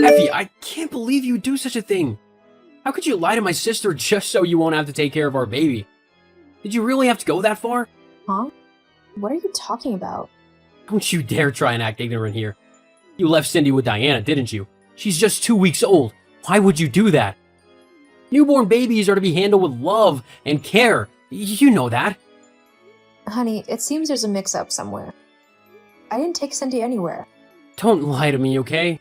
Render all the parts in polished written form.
Effie, I can't believe you would do such a thing. How could you lie to my sister just so you won't have to take care of our baby? Did you really have to go that far? Huh? What are you talking about? Don't you dare try and act ignorant here. You left Cindy with Diana, didn't you? She's just 2 weeks old. Why would you do that? Newborn babies are to be handled with love and care. You know that. Honey, it seems there's a mix-up somewhere. I didn't take Cindy anywhere. Don't lie to me, okay?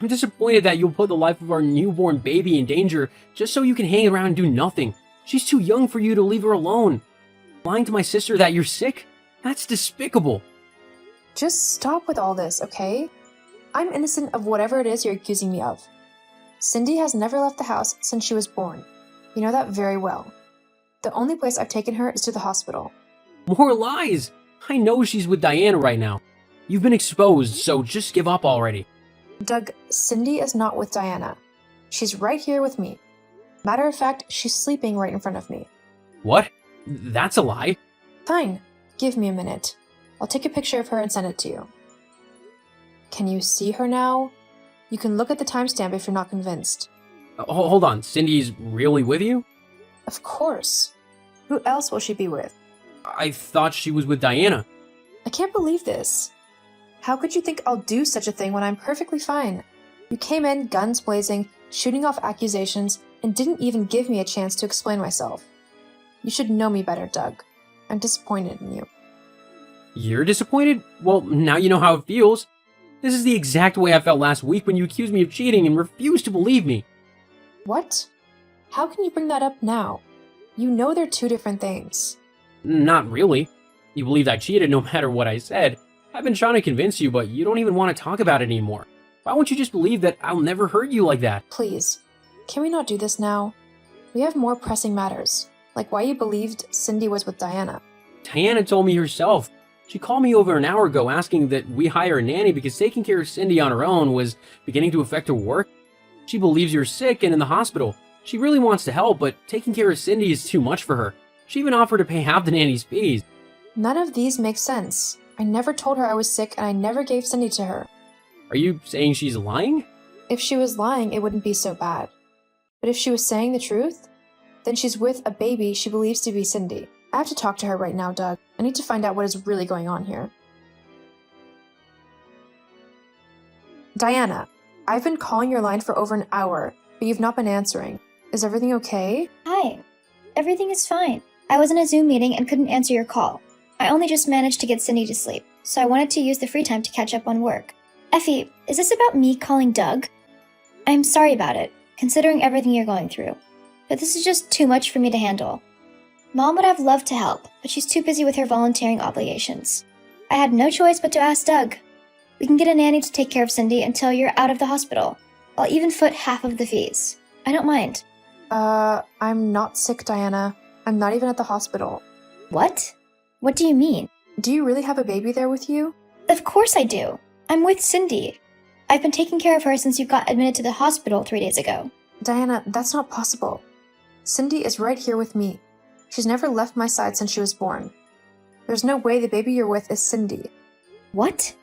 I'm disappointed that you'll put the life of our newborn baby in danger just so you can hang around and do nothing. She's too young for you to leave her alone. Lying to my sister that you're sick? That's despicable. Just stop with all this, okay? I'm innocent of whatever it is you're accusing me of. Cindy has never left the house since she was born. You know that very well. The only place I've taken her is to the hospital. More lies! I know she's with Diana right now. You've been exposed, so just give up already. Doug, Cindy is not with Diana. She's right here with me. Matter of fact, she's sleeping right in front of me. What? That's a lie. Fine, give me a minute. I'll take a picture of her and send it to you. Can you see her now? You can look at the timestamp if you're not convinced. Hold on, Cindy's really with you? Of course. Who else will she be with? I thought she was with Diana. I can't believe this. How could you think I'll do such a thing when I'm perfectly fine? You came in guns blazing, shooting off accusations, and didn't even give me a chance to explain myself. You should know me better, Doug. I'm disappointed in you. You're disappointed? Well, now you know how it feels. This is the exact way I felt last week when you accused me of cheating and refused to believe me. What? How can you bring that up now? You know they're two different things. Not really. You believed I cheated no matter what I said. I've been trying to convince you, but you don't even want to talk about it anymore. Why won't you just believe that I'll never hurt you like that? Please, can we not do this now? We have more pressing matters, like why you believed Cindy was with Diana. Diana told me herself. She called me over an hour ago asking that we hire a nanny because taking care of Cindy on her own was beginning to affect her work. She believes you're sick and in the hospital. She really wants to help, but taking care of Cindy is too much for her. She even offered to pay half the nanny's fees. None of these make sense. I never told her I was sick and I never gave Cindy to her. Are you saying she's lying? If she was lying, it wouldn't be so bad. But if she was saying the truth, then she's with a baby she believes to be Cindy. I have to talk to her right now, Doug. I need to find out what is really going on here. Diana, I've been calling your line for over an hour, but you've not been answering. Is everything okay? Hi. Everything is fine. I was in a Zoom meeting and couldn't answer your call. I only just managed to get Cindy to sleep, so I wanted to use the free time to catch up on work. Effie, is this about me calling Doug? I'm sorry about it, considering everything you're going through. But this is just too much for me to handle. Mom would have loved to help, but she's too busy with her volunteering obligations. I had no choice but to ask Doug. We can get a nanny to take care of Cindy until you're out of the hospital. I'll even foot half of the fees. I don't mind. I'm not sick, Diana. I'm not even at the hospital. What? What do you mean? Do you really have a baby there with you? Of course I do. I'm with Cindy. I've been taking care of her since you got admitted to the hospital 3 days ago. Diana, that's not possible. Cindy is right here with me. She's never left my side since she was born. There's no way the baby you're with is Cindy. What?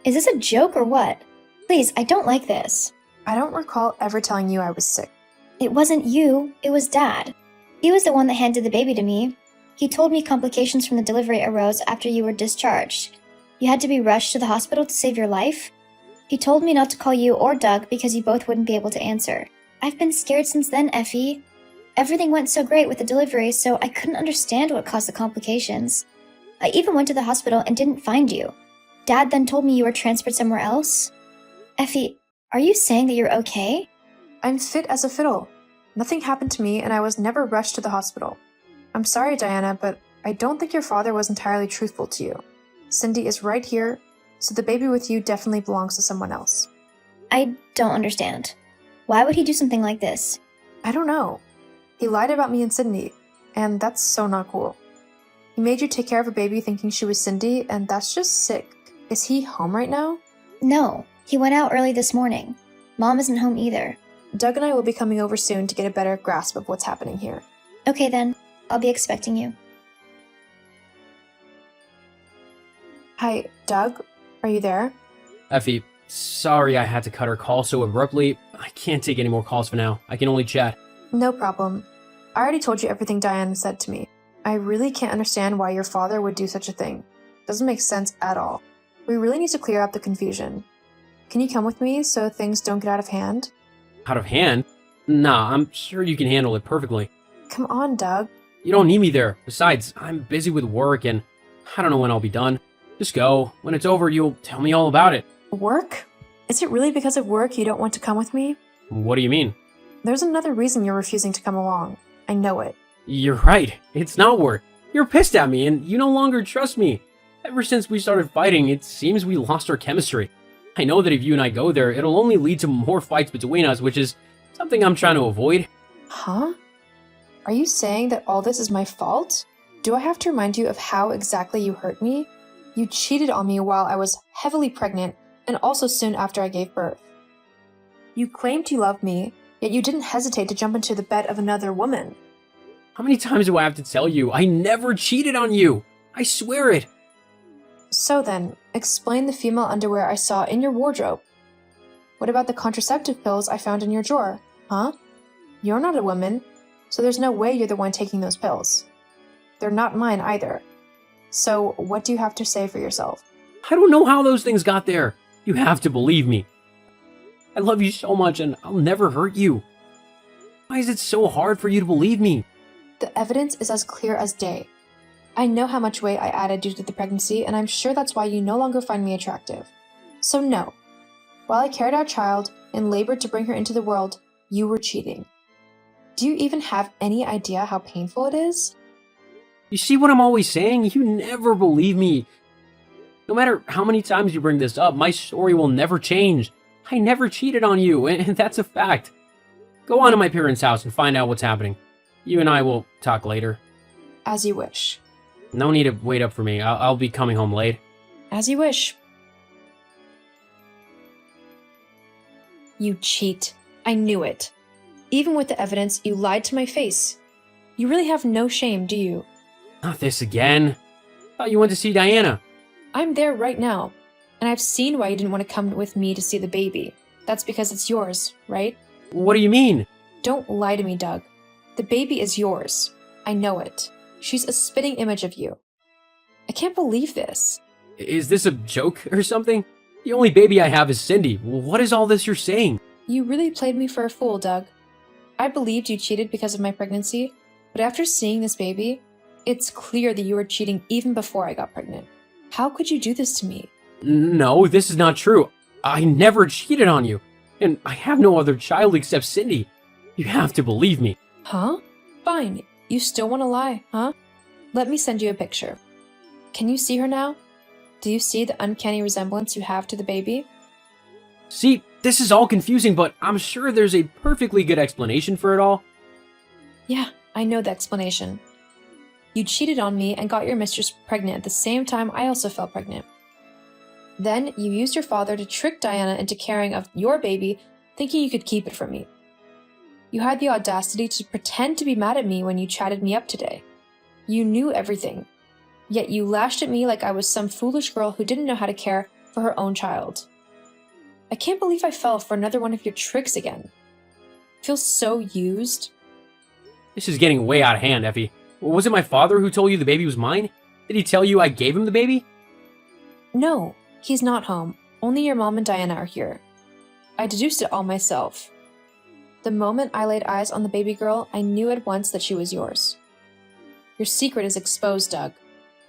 Is this a joke or what? Please, I don't like this. I don't recall ever telling you I was sick. It wasn't you, it was Dad. He was the one that handed the baby to me. He told me complications from the delivery arose after you were discharged. You had to be rushed to the hospital to save your life. He told me not to call you or Doug because you both wouldn't be able to answer. I've been scared since then, Effie. Everything went so great with the delivery, so I couldn't understand what caused the complications. I even went to the hospital and didn't find you. Dad then told me you were transferred somewhere else. Effie, are you saying that you're okay? I'm fit as a fiddle. Nothing happened to me and I was never rushed to the hospital. I'm sorry, Diana, but I don't think your father was entirely truthful to you. Cindy is right here, so the baby with you definitely belongs to someone else. I don't understand. Why would he do something like this? I don't know. He lied about me and Cindy, and that's so not cool. He made you take care of a baby thinking she was Cindy, and that's just sick. Is he home right now? No, he went out early this morning. Mom isn't home either. Doug and I will be coming over soon to get a better grasp of what's happening here. Okay then, I'll be expecting you. Hi, Doug? Are you there? Effie, sorry I had to cut her call so abruptly. I can't take any more calls for now. I can only chat. No problem. I already told you everything Diana said to me. I really can't understand why your father would do such a thing. Doesn't make sense at all. We really need to clear up the confusion. Can you come with me so things don't get out of hand? Out of hand? Nah, I'm sure you can handle it perfectly. Come on, Doug. You don't need me there. Besides, I'm busy with work and I don't know when I'll be done. Just go. When it's over, you'll tell me all about it. Work? Is it really because of work you don't want to come with me? What do you mean? There's another reason you're refusing to come along. I know it. You're right. It's not work. You're pissed at me and you no longer trust me. Ever since we started fighting, it seems we lost our chemistry. I know that if you and I go there, it'll only lead to more fights between us, which is something I'm trying to avoid. Huh? Are you saying that all this is my fault? Do I have to remind you of how exactly you hurt me? You cheated on me while I was heavily pregnant and also soon after I gave birth. You claimed you loved me, yet you didn't hesitate to jump into the bed of another woman. How many times do I have to tell you? I never cheated on you. I swear it. So then, explain the female underwear I saw in your wardrobe. What about the contraceptive pills I found in your drawer? Huh? You're not a woman, so there's no way you're the one taking those pills. They're not mine either. So what do you have to say for yourself? I don't know how those things got there. You have to believe me. I love you so much and I'll never hurt you. Why is it so hard for you to believe me? The evidence is as clear as day. I know how much weight I added due to the pregnancy, and I'm sure that's why you no longer find me attractive. So no. While I carried our child and labored to bring her into the world, you were cheating. Do you even have any idea how painful it is? You see what I'm always saying? You never believe me. No matter how many times you bring this up, my story will never change. I never cheated on you, and that's a fact. Go on to my parents' house and find out what's happening. You and I will talk later. As you wish. No need to wait up for me. I'll be coming home late. As you wish. You cheat. I knew it. Even with the evidence, you lied to my face. You really have no shame, do you? Not this again. Thought you went to see Diana. I'm there right now, and I've seen why you didn't want to come with me to see the baby. That's because it's yours, right? What do you mean? Don't lie to me, Doug. The baby is yours. I know it. She's a spitting image of you. I can't believe this. Is this a joke or something? The only baby I have is Cindy. What is all this you're saying? You really played me for a fool, Doug. I believed you cheated because of my pregnancy, but after seeing this baby, it's clear that you were cheating even before I got pregnant. How could you do this to me? No, this is not true. I never cheated on you. And I have no other child except Cindy. You have to believe me. Huh? Fine. You still want to lie, huh? Let me send you a picture. Can you see her now? Do you see the uncanny resemblance you have to the baby? See, this is all confusing, but I'm sure there's a perfectly good explanation for it all. Yeah, I know the explanation. You cheated on me and got your mistress pregnant at the same time I also fell pregnant. Then you used your father to trick Diana into carrying of your baby, thinking you could keep it from me. You had the audacity to pretend to be mad at me when you chatted me up today. You knew everything, yet you lashed at me like I was some foolish girl who didn't know how to care for her own child. I can't believe I fell for another one of your tricks again. I feel so used. This is getting way out of hand, Effie. Was it my father who told you the baby was mine? Did he tell you I gave him the baby? No, he's not home. Only your mom and Diana are here. I deduced it all myself. The moment I laid eyes on the baby girl, I knew at once that she was yours. Your secret is exposed, Doug.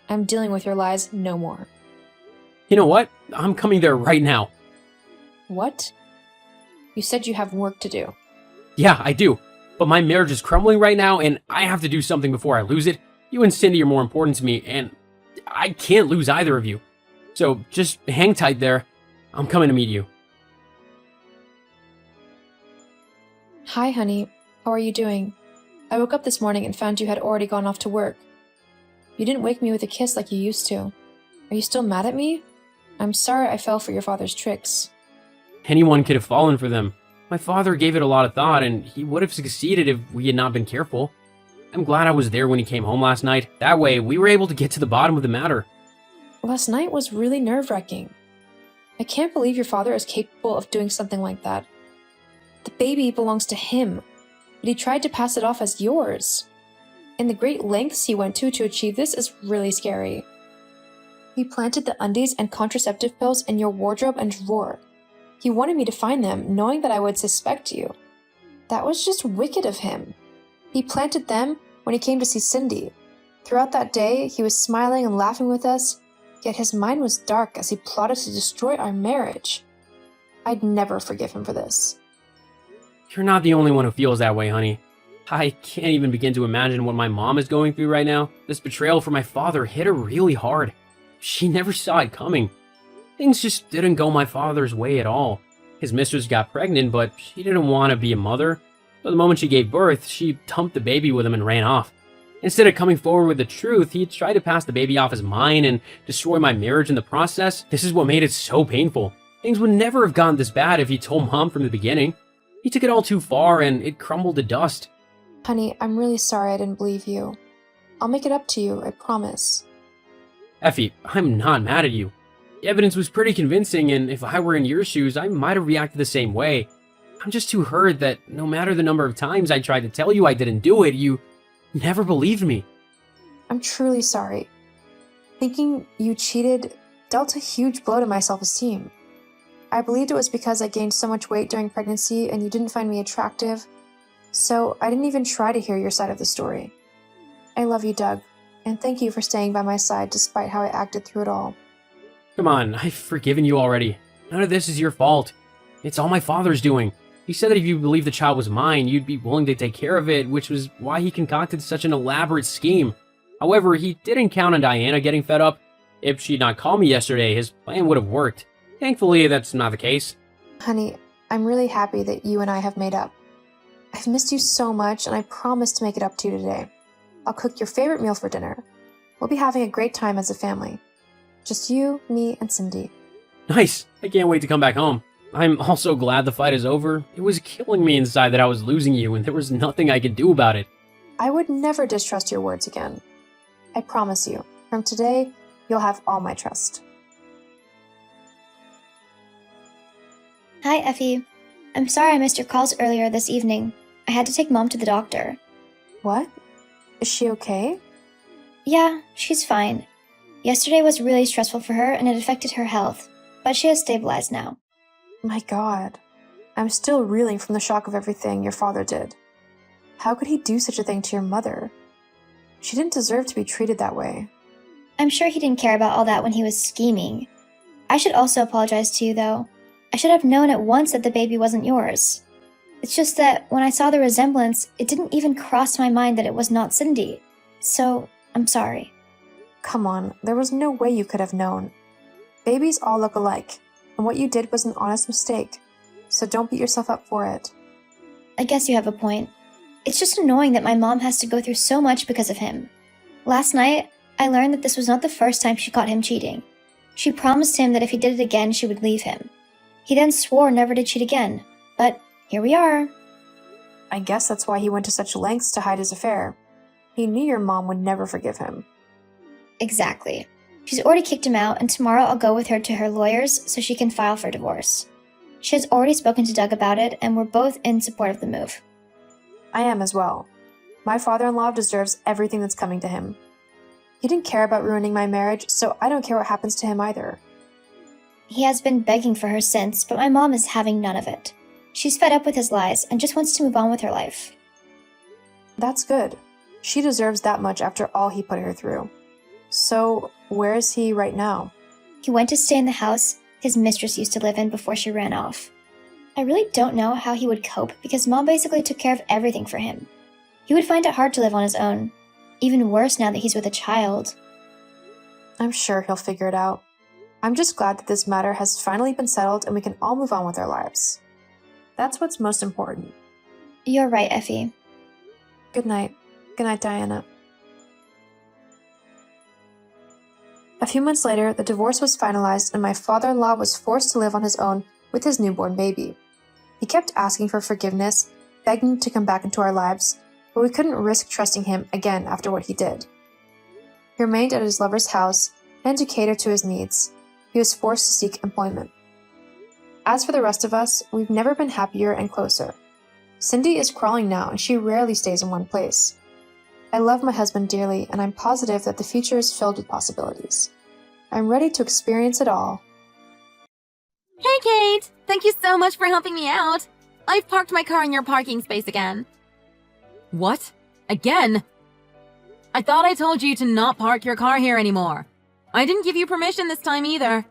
I'm dealing with your lies no more. You know what? I'm coming there right now. What? You said you have work to do. Yeah, I do. But my marriage is crumbling right now, and I have to do something before I lose it. You and Cindy are more important to me, and I can't lose either of you. So just hang tight there. I'm coming to meet you. Hi, honey. How are you doing? I woke up this morning and found you had already gone off to work. You didn't wake me with a kiss like you used to. Are you still mad at me? I'm sorry I fell for your father's tricks. Anyone could have fallen for them. My father gave it a lot of thought, and he would have succeeded if we had not been careful. I'm glad I was there when he came home last night. That way, we were able to get to the bottom of the matter. Last night was really nerve-wracking. I can't believe your father is capable of doing something like that. baby belongs to him, but he tried to pass it off as yours. And the great lengths he went to achieve this is really scary. He planted the undies and contraceptive pills in your wardrobe and drawer. He wanted me to find them, knowing that I would suspect you. That was just wicked of him. He planted them when he came to see Cindy. Throughout that day, he was smiling and laughing with us, yet his mind was dark as he plotted to destroy our marriage. I'd never forgive him for this. You're not the only one who feels that way, honey. I can't even begin to imagine what my mom is going through right now. This betrayal from my father hit her really hard. She never saw it coming. Things just didn't go my father's way at all. His mistress got pregnant, but she didn't want to be a mother. So the moment she gave birth, she dumped the baby with him and ran off. Instead of coming forward with the truth, he tried to pass the baby off as mine and destroy my marriage in the process. This is what made it so painful. Things would never have gone this bad if he told Mom from the beginning. He took it all too far and it crumbled to dust. Honey, I'm really sorry I didn't believe you. I'll make it up to you, I promise. Effie, I'm not mad at you. The evidence was pretty convincing, and if I were in your shoes, I might have reacted the same way. I'm just too hurt that no matter the number of times I tried to tell you I didn't do it, you never believed me. I'm truly sorry. Thinking you cheated dealt a huge blow to my self-esteem. I believed it was because I gained so much weight during pregnancy and you didn't find me attractive, so I didn't even try to hear your side of the story. I love you, Doug, and thank you for staying by my side despite how I acted through it all. Come on, I've forgiven you already. None of this is your fault. It's all my father's doing. He said that if you believed the child was mine, you'd be willing to take care of it, which was why he concocted such an elaborate scheme. However, he didn't count on Diana getting fed up. If she'd not called me yesterday, his plan would have worked. Thankfully, that's not the case. Honey, I'm really happy that you and I have made up. I've missed you so much, and I promise to make it up to you today. I'll cook your favorite meal for dinner. We'll be having a great time as a family. Just you, me, and Cindy. Nice! I can't wait to come back home. I'm also glad the fight is over. It was killing me inside that I was losing you, and there was nothing I could do about it. I would never distrust your words again. I promise you, from today, you'll have all my trust. Hi, Effie. I'm sorry I missed your calls earlier this evening. I had to take Mom to the doctor. What? Is she okay? Yeah, she's fine. Yesterday was really stressful for her and it affected her health, but she has stabilized now. My God. I'm still reeling from the shock of everything your father did. How could he do such a thing to your mother? She didn't deserve to be treated that way. I'm sure he didn't care about all that when he was scheming. I should also apologize to you, though. I should have known at once that the baby wasn't yours. It's just that when I saw the resemblance, it didn't even cross my mind that it was not Cindy. So, I'm sorry. Come on, there was no way you could have known. Babies all look alike, and what you did was an honest mistake, so don't beat yourself up for it. I guess you have a point. It's just annoying that my mom has to go through so much because of him. Last night, I learned that this was not the first time she caught him cheating. She promised him that if he did it again, she would leave him. He then swore never to cheat again, but here we are. I guess that's why he went to such lengths to hide his affair. He knew your mom would never forgive him. Exactly. She's already kicked him out, and tomorrow I'll go with her to her lawyers so she can file for divorce. She has already spoken to Doug about it, and we're both in support of the move. I am as well. My father-in-law deserves everything that's coming to him. He didn't care about ruining my marriage, so I don't care what happens to him either. He has been begging for her since, but my mom is having none of it. She's fed up with his lies and just wants to move on with her life. That's good. She deserves that much after all he put her through. So, where is he right now? He went to stay in the house his mistress used to live in before she ran off. I really don't know how he would cope because Mom basically took care of everything for him. He would find it hard to live on his own. Even worse now that he's with a child. I'm sure he'll figure it out. I'm just glad that this matter has finally been settled and we can all move on with our lives. That's what's most important. You're right, Effie. Good night. Good night, Diana. A few months later, the divorce was finalized and my father-in-law was forced to live on his own with his newborn baby. He kept asking for forgiveness, begging to come back into our lives, but we couldn't risk trusting him again after what he did. He remained at his lover's house, and to cater to his needs, he was forced to seek employment. As for the rest of us, we've never been happier and closer. Cindy is crawling now, and she rarely stays in one place. I love my husband dearly, and I'm positive that the future is filled with possibilities. I'm ready to experience it all. Hey, Kate! Thank you so much for helping me out. I've parked my car in your parking space again. What? Again? I thought I told you to not park your car here anymore. I didn't give you permission this time either.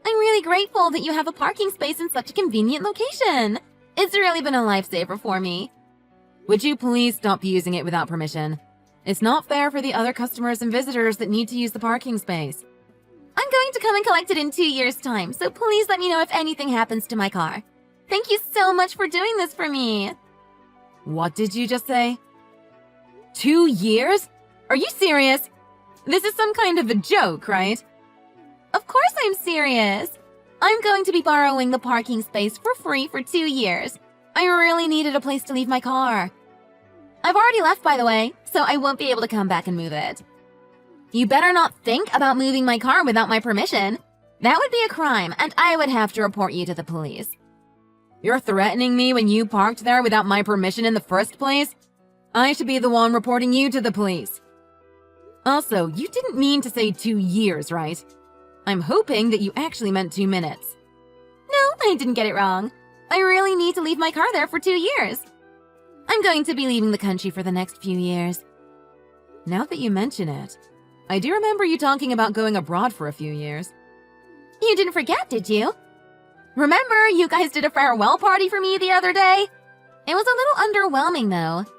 I'm really grateful that you have a parking space in such a convenient location. It's really been a lifesaver for me. Would you please stop using it without permission? It's not fair for the other customers and visitors that need to use the parking space. I'm going to come and collect it in 2 years' time, so please let me know if anything happens to my car. Thank you so much for doing this for me. What did you just say? 2 years? Are you serious? This is some kind of a joke, right? Of course I'm serious. I'm going to be borrowing the parking space for free for 2 years. I really needed a place to leave my car. I've already left, by the way, so I won't be able to come back and move it. You better not think about moving my car without my permission. That would be a crime, and I would have to report you to the police. You're threatening me when you parked there without my permission in the first place? I should be the one reporting you to the police. Also, you didn't mean to say 2 years, right? I'm hoping that you actually meant 2 minutes. No, I didn't get it wrong. I really need to leave my car there for 2 years. I'm going to be leaving the country for the next few years. Now that you mention it, I do remember you talking about going abroad for a few years. You didn't forget, did you? Remember, you guys did a farewell party for me the other day? It was a little underwhelming, though.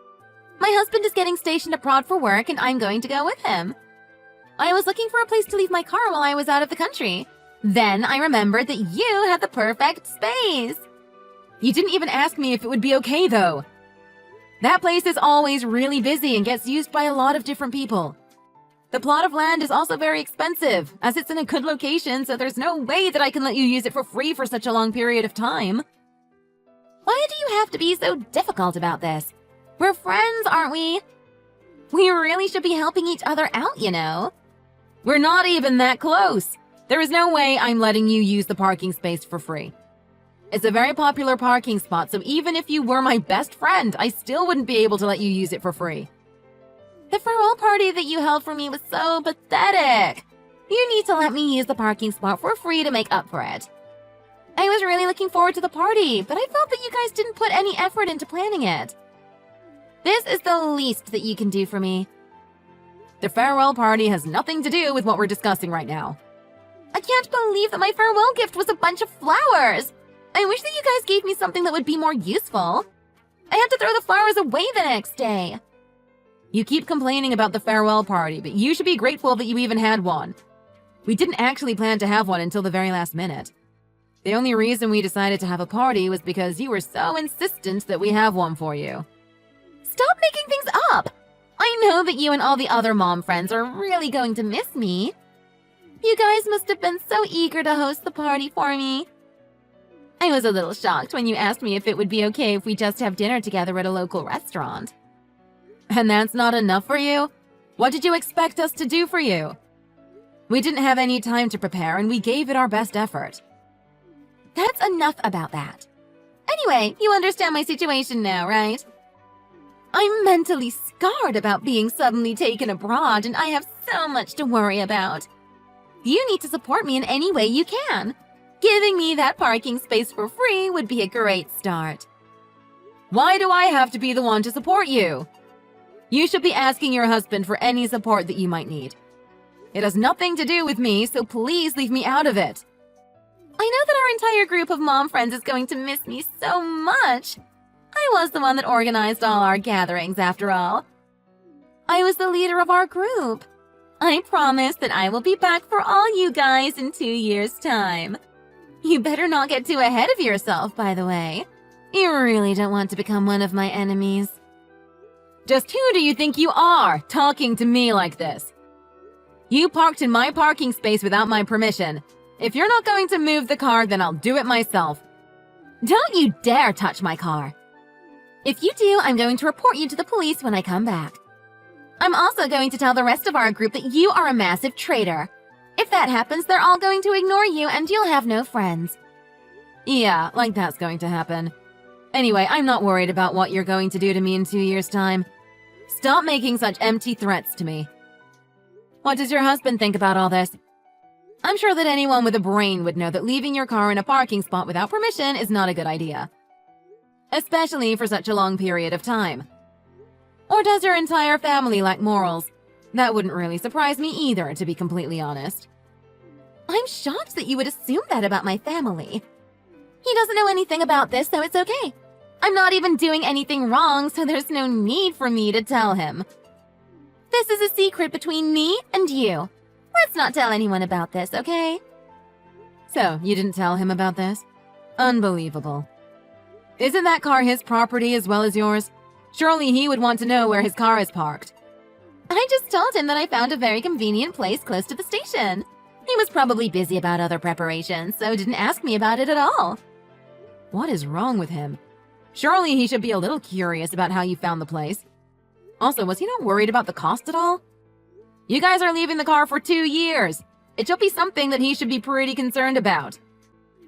My husband is getting stationed abroad for work, and I'm going to go with him. I was looking for a place to leave my car while I was out of the country. Then I remembered that you had the perfect space. You didn't even ask me if it would be okay, though. That place is always really busy and gets used by a lot of different people. The plot of land is also very expensive, as it's in a good location, so there's no way that I can let you use it for free for such a long period of time. Why do you have to be so difficult about this? We're friends, aren't we? We really should be helping each other out, you know. We're not even that close. There is no way I'm letting you use the parking space for free. It's a very popular parking spot, so even if you were my best friend, I still wouldn't be able to let you use it for free. The farewell party that you held for me was so pathetic. You need to let me use the parking spot for free to make up for it. I was really looking forward to the party, but I felt that you guys didn't put any effort into planning it. This is the least that you can do for me. The farewell party has nothing to do with what we're discussing right now. I can't believe that my farewell gift was a bunch of flowers. I wish that you guys gave me something that would be more useful. I had to throw the flowers away the next day. You keep complaining about the farewell party, but you should be grateful that you even had one. We didn't actually plan to have one until the very last minute. The only reason we decided to have a party was because you were so insistent that we have one for you. Stop making things up! I know that you and all the other mom friends are really going to miss me. You guys must have been so eager to host the party for me. I was a little shocked when you asked me if it would be okay if we just have dinner together at a local restaurant. And that's not enough for you? What did you expect us to do for you? We didn't have any time to prepare, and we gave it our best effort. That's enough about that. Anyway, you understand my situation now, right? I'm mentally scarred about being suddenly taken abroad, and I have so much to worry about. You need to support me in any way you can. Giving me that parking space for free would be a great start. Why do I have to be the one to support you? You should be asking your husband for any support that you might need. It has nothing to do with me, so please leave me out of it. I know that our entire group of mom friends is going to miss me so much. I was the one that organized all our gatherings, after all. I was the leader of our group. I promise that I will be back for all you guys in 2 years' time. You better not get too ahead of yourself, by the way. You really don't want to become one of my enemies. Just who do you think you are, talking to me like this? You parked in my parking space without my permission. If you're not going to move the car, then I'll do it myself. Don't you dare touch my car. If you do, I'm going to report you to the police when I come back. I'm also going to tell the rest of our group that you are a massive traitor. If that happens, they're all going to ignore you and you'll have no friends. Yeah, like that's going to happen. Anyway, I'm not worried about what you're going to do to me in 2 years' time. Stop making such empty threats to me. What does your husband think about all this? I'm sure that anyone with a brain would know that leaving your car in a parking spot without permission is not a good idea. Especially for such a long period of time. Or does your entire family lack morals? That wouldn't really surprise me either, to be completely honest. I'm shocked that you would assume that about my family. He doesn't know anything about this, so it's okay. I'm not even doing anything wrong, so there's no need for me to tell him. This is a secret between me and you. Let's not tell anyone about this, okay? So, you didn't tell him about this? Unbelievable. Isn't that car his property as well as yours? Surely he would want to know where his car is parked. I just told him that I found a very convenient place close to the station. He was probably busy about other preparations, so didn't ask me about it at all. What is wrong with him? Surely he should be a little curious about how you found the place. Also, was he not worried about the cost at all? You guys are leaving the car for 2 years. It should be something that he should be pretty concerned about.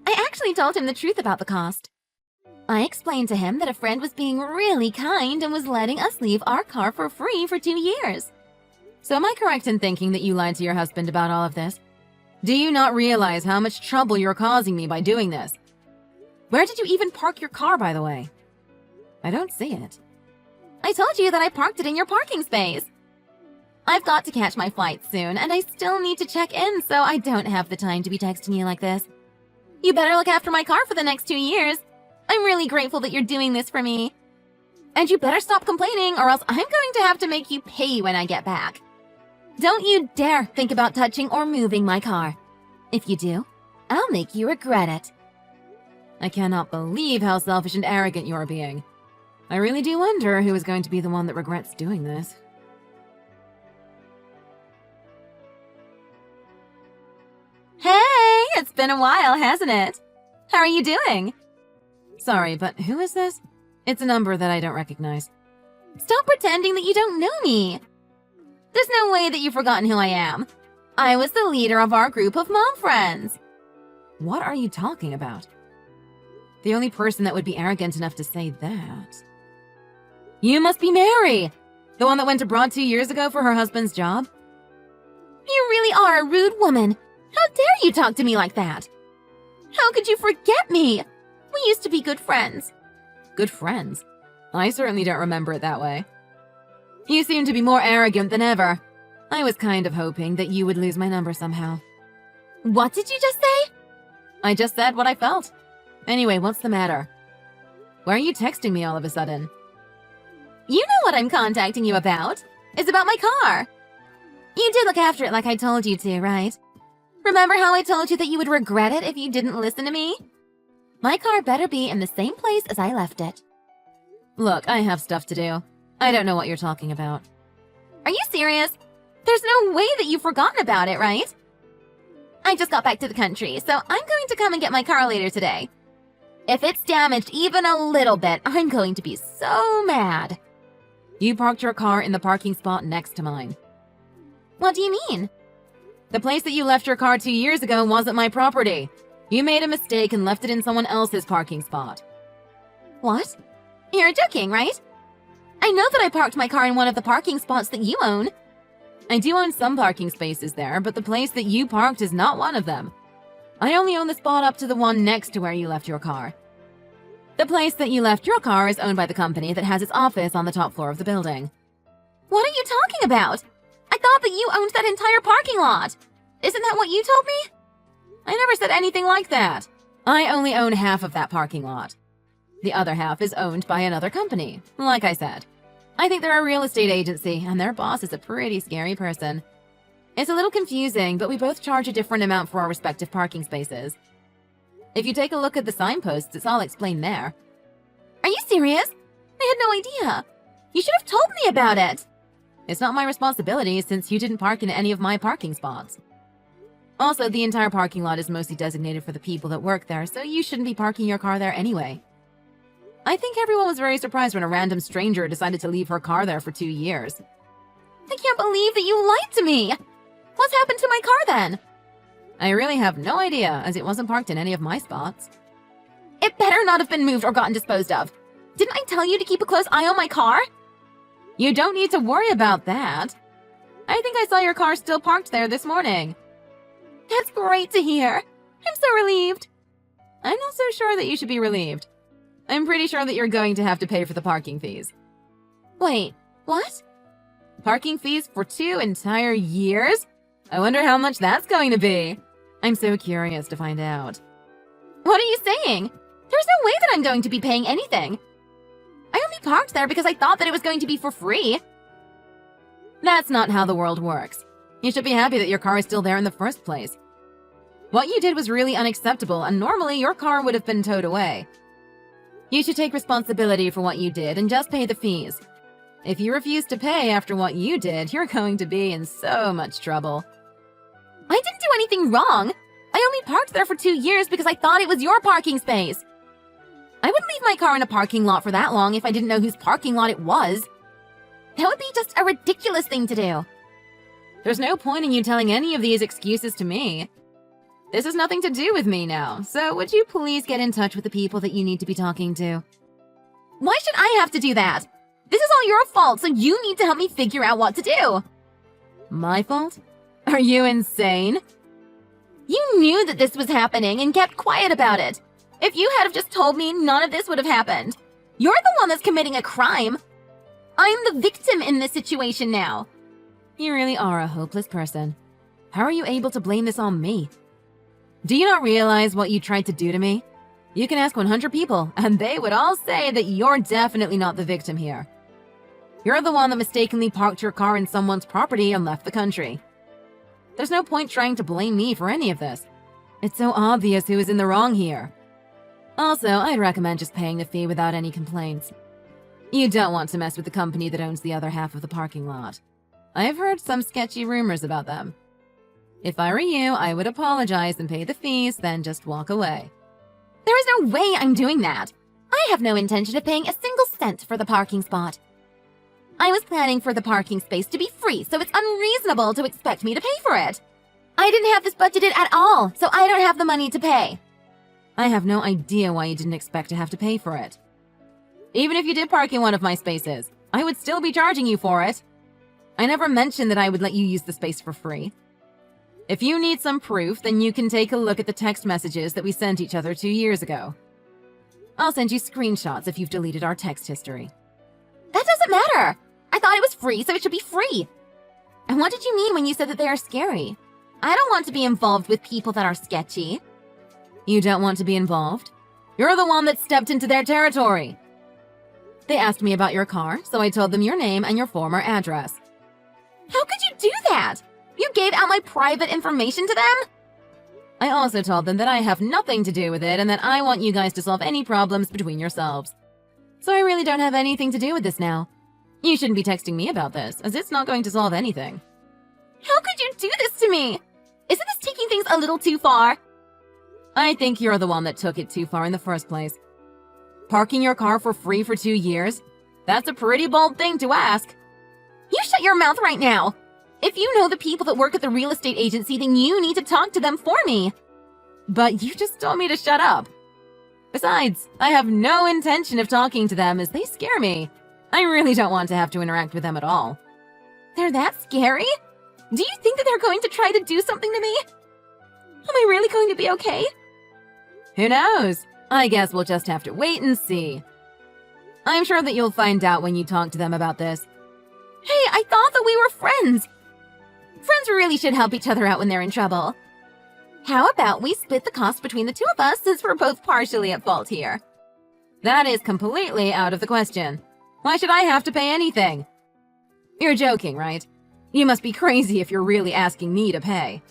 I actually told him the truth about the cost. I explained to him that a friend was being really kind and was letting us leave our car for free for 2 years. So am I correct in thinking that you lied to your husband about all of this? Do you not realize how much trouble you're causing me by doing this? Where did you even park your car, by the way? I don't see it. I told you that I parked it in your parking space. I've got to catch my flight soon, and I still need to check in, so I don't have the time to be texting you like this. You better look after my car for the next 2 years. I'm really grateful that you're doing this for me. And you better stop complaining, or else I'm going to have to make you pay when I get back. Don't you dare think about touching or moving my car. If you do, I'll make you regret it. I cannot believe how selfish and arrogant you're being. I really do wonder who is going to be the one that regrets doing this. Hey, it's been a while, hasn't it? How are you doing? Sorry, but who is this? It's a number that I don't recognize. Stop pretending that you don't know me. There's no way that you've forgotten who I am. I was the leader of our group of mom friends. What are you talking about? The only person that would be arrogant enough to say that. You must be Mary! The one that went abroad 2 years ago for her husband's job? You really are a rude woman. How dare you talk to me like that? How could you forget me? We used to be good friends. Good friends? I certainly don't remember it that way. You seem to be more arrogant than ever. I was kind of hoping that you would lose my number somehow. What did you just say? I just said what I felt. Anyway, what's the matter? Why are you texting me all of a sudden? You know what I'm contacting you about. It's about my car. You did look after it like I told you to, right? Remember how I told you that you would regret it if you didn't listen to me? My car better be in the same place as I left it. Look, I have stuff to do. I don't know what you're talking about. Are you serious? There's no way that you've forgotten about it, right? I just got back to the country, so I'm going to come and get my car later today. If it's damaged even a little bit, I'm going to be so mad. You parked your car in the parking spot next to mine. What do you mean? The place that you left your car 2 years ago wasn't my property. You made a mistake and left it in someone else's parking spot. What? You're joking, right? I know that I parked my car in one of the parking spots that you own. I do own some parking spaces there, but the place that you parked is not one of them. I only own the spot up to the one next to where you left your car. The place that you left your car is owned by the company that has its office on the top floor of the building. What are you talking about? I thought that you owned that entire parking lot. Isn't that what you told me? I never said anything like that. I only own half of that parking lot. The other half is owned by another company, like I said. I think they're a real estate agency, and their boss is a pretty scary person. It's a little confusing, but we both charge a different amount for our respective parking spaces. If you take a look at the signposts, it's all explained there. Are you serious? I had no idea. You should have told me about it. It's not my responsibility since you didn't park in any of my parking spots. Also, the entire parking lot is mostly designated for the people that work there, so you shouldn't be parking your car there anyway. I think everyone was very surprised when a random stranger decided to leave her car there for 2 years. I can't believe that you lied to me! What's happened to my car then? I really have no idea, as it wasn't parked in any of my spots. It better not have been moved or gotten disposed of. Didn't I tell you to keep a close eye on my car? You don't need to worry about that. I think I saw your car still parked there this morning. That's great to hear. I'm so relieved. I'm not so sure that you should be relieved. I'm pretty sure that you're going to have to pay for the parking fees. Wait, what? Parking fees for 2 entire years? I wonder how much that's going to be. I'm so curious to find out. What are you saying? There's no way that I'm going to be paying anything. I only parked there because I thought that it was going to be for free. That's not how the world works. You should be happy that your car is still there in the first place. What you did was really unacceptable, and normally your car would have been towed away. You should take responsibility for what you did and just pay the fees. If you refuse to pay after what you did, you're going to be in so much trouble. I didn't do anything wrong. I only parked there for 2 years because I thought it was your parking space. I wouldn't leave my car in a parking lot for that long if I didn't know whose parking lot it was. That would be just a ridiculous thing to do. There's no point in you telling any of these excuses to me. This has nothing to do with me now, so would you please get in touch with the people that you need to be talking to? Why should I have to do that? This is all your fault, so you need to help me figure out what to do. My fault? Are you insane? You knew that this was happening and kept quiet about it. If you had have just told me, none of this would have happened. You're the one that's committing a crime. I'm the victim in this situation now. You really are a hopeless person. How are you able to blame this on me? Do you not realize what you tried to do to me? You can ask 100 people, and they would all say that you're definitely not the victim here. You're the one that mistakenly parked your car in someone's property and left the country. There's no point trying to blame me for any of this. It's so obvious who is in the wrong here. Also, I'd recommend just paying the fee without any complaints. You don't want to mess with the company that owns the other half of the parking lot. I've heard some sketchy rumors about them. If I were you, I would apologize and pay the fees, then just walk away. There is no way I'm doing that. I have no intention of paying a single cent for the parking spot. I was planning for the parking space to be free, so it's unreasonable to expect me to pay for it. I didn't have this budgeted at all, so I don't have the money to pay. I have no idea why you didn't expect to have to pay for it. Even if you did park in one of my spaces, I would still be charging you for it. I never mentioned that I would let you use the space for free. If you need some proof, then you can take a look at the text messages that we sent each other 2 years ago. I'll send you screenshots if you've deleted our text history. That doesn't matter! I thought it was free, so it should be free. And what did you mean when you said that they are scary? I don't want to be involved with people that are sketchy. You don't want to be involved? You're the one that stepped into their territory. They asked me about your car, so I told them your name and your former address. How could you do that? You gave out my private information to them? I also told them that I have nothing to do with it and that I want you guys to solve any problems between yourselves. So I really don't have anything to do with this now. You shouldn't be texting me about this, as it's not going to solve anything. How could you do this to me? Isn't this taking things a little too far? I think you're the one that took it too far in the first place. Parking your car for free for 2 years? That's a pretty bold thing to ask. You shut your mouth right now! If you know the people that work at the real estate agency, then you need to talk to them for me. But you just told me to shut up. Besides, I have no intention of talking to them as they scare me. I really don't want to have to interact with them at all. They're that scary? Do you think that they're going to try to do something to me? Am I really going to be okay? Who knows? I guess we'll just have to wait and see. I'm sure that you'll find out when you talk to them about this. Hey, I thought that we were friends. Friends really should help each other out when they're in trouble. How about we split the cost between the two of us since we're both partially at fault here? That is completely out of the question. Why should I have to pay anything? You're joking, right? You must be crazy if you're really asking me to pay.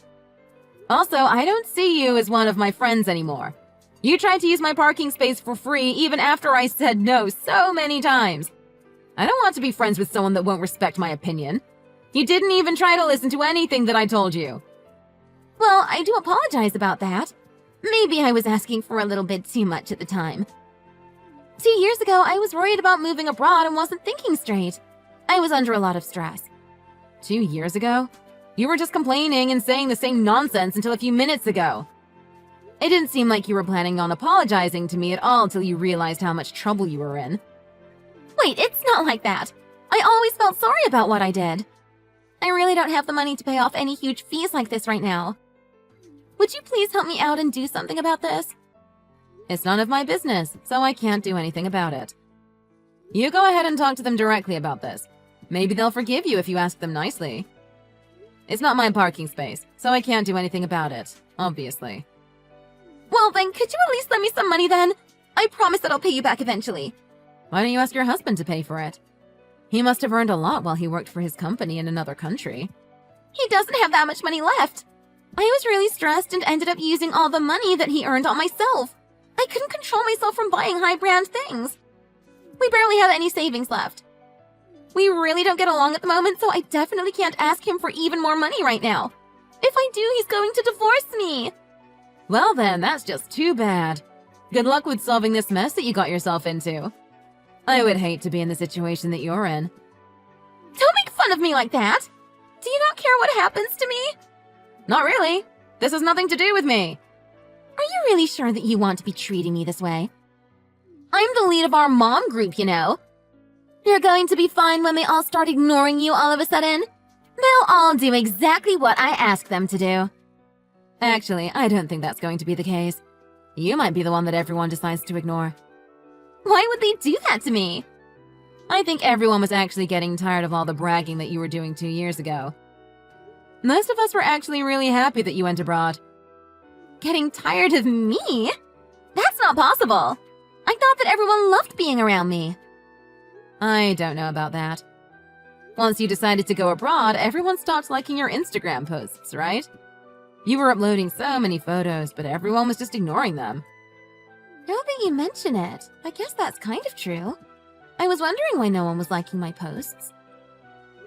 Also, I don't see you as one of my friends anymore. You tried to use my parking space for free even after I said no so many times. I don't want to be friends with someone that won't respect my opinion. You didn't even try to listen to anything that I told you. Well, I do apologize about that. Maybe I was asking for a little bit too much at the time. 2 years ago, I was worried about moving abroad and wasn't thinking straight. I was under a lot of stress. 2 years ago? You were just complaining and saying the same nonsense until a few minutes ago. It didn't seem like you were planning on apologizing to me at all till you realized how much trouble you were in. Wait, it's not like that. I always felt sorry about what I did. I really don't have the money to pay off any huge fees like this right now. Would you please help me out and do something about this? It's none of my business, so I can't do anything about it. You go ahead and talk to them directly about this. Maybe they'll forgive you if you ask them nicely. It's not my parking space, so I can't do anything about it, obviously. Well then, could you at least lend me some money then? I promise that I'll pay you back eventually. Why don't you ask your husband to pay for it? He must have earned a lot while he worked for his company in another country. He doesn't have that much money left. I was really stressed and ended up using all the money that he earned on myself. I couldn't control myself from buying high-brand things. We barely have any savings left. We really don't get along at the moment, so I definitely can't ask him for even more money right now. If I do, he's going to divorce me. Well then, that's just too bad. Good luck with solving this mess that you got yourself into. I would hate to be in the situation that you're in. Don't make fun of me like that! Do you not care what happens to me? Not really. This has nothing to do with me. Are you really sure that you want to be treating me this way? I'm the lead of our mom group, you know. You're going to be fine when they all start ignoring you all of a sudden. They'll all do exactly what I ask them to do. Actually, I don't think that's going to be the case. You might be the one that everyone decides to ignore. Why would they do that to me? I think everyone was actually getting tired of all the bragging that you were doing 2 years ago. Most of us were actually really happy that you went abroad. Getting tired of me? That's not possible. I thought that everyone loved being around me. I don't know about that. Once you decided to go abroad, everyone stopped liking your Instagram posts, right? You were uploading so many photos, but everyone was just ignoring them. Now that you mention it, I guess that's kind of true. I was wondering why no one was liking my posts.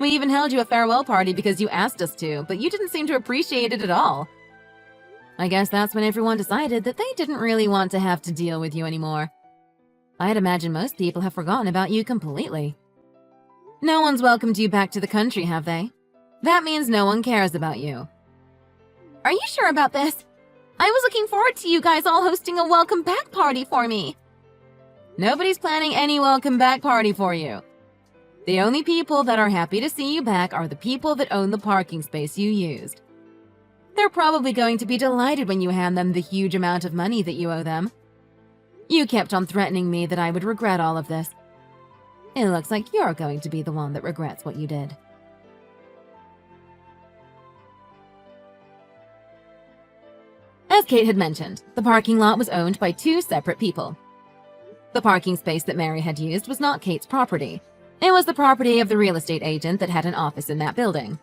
We even held you a farewell party because you asked us to, but you didn't seem to appreciate it at all. I guess that's when everyone decided that they didn't really want to have to deal with you anymore. I'd imagine most people have forgotten about you completely. No one's welcomed you back to the country, have they? That means no one cares about you. Are you sure about this? I was looking forward to you guys all hosting a welcome back party for me. Nobody's planning any welcome back party for you. The only people that are happy to see you back are the people that own the parking space you used. They're probably going to be delighted when you hand them the huge amount of money that you owe them. You kept on threatening me that I would regret all of this. It looks like you're going to be the one that regrets what you did. As Kate had mentioned, the parking lot was owned by 2 separate people. The parking space that Mary had used was not Kate's property. It was the property of the real estate agent that had an office in that building.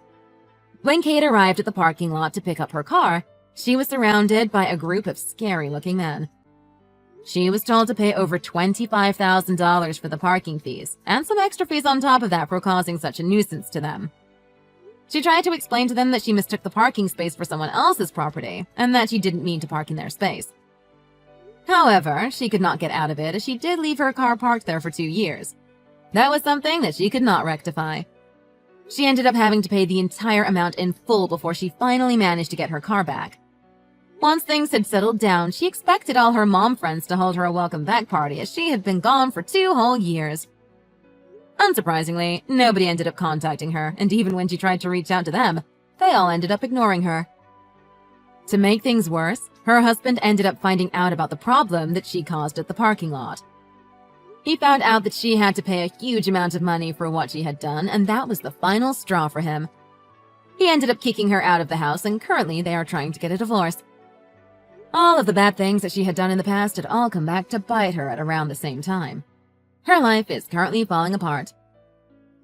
When Kate arrived at the parking lot to pick up her car, she was surrounded by a group of scary-looking men. She was told to pay over $25,000 for the parking fees, and some extra fees on top of that for causing such a nuisance to them. She tried to explain to them that she mistook the parking space for someone else's property, and that she didn't mean to park in their space. However, she could not get out of it as she did leave her car parked there for 2 years. That was something that she could not rectify. She ended up having to pay the entire amount in full before she finally managed to get her car back. Once things had settled down, she expected all her mom friends to hold her a welcome back party as she had been gone for 2 whole years. Unsurprisingly, nobody ended up contacting her, and even when she tried to reach out to them, they all ended up ignoring her. To make things worse, her husband ended up finding out about the problem that she caused at the parking lot. He found out that she had to pay a huge amount of money for what she had done, and that was the final straw for him. He ended up kicking her out of the house, and currently they are trying to get a divorce. All of the bad things that she had done in the past had all come back to bite her at around the same time. Her life is currently falling apart.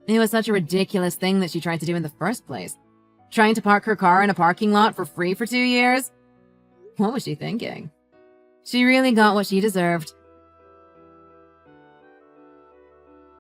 It was such a ridiculous thing that she tried to do in the first place. Trying to park her car in a parking lot for free for 2 years? What was she thinking? She really got what she deserved.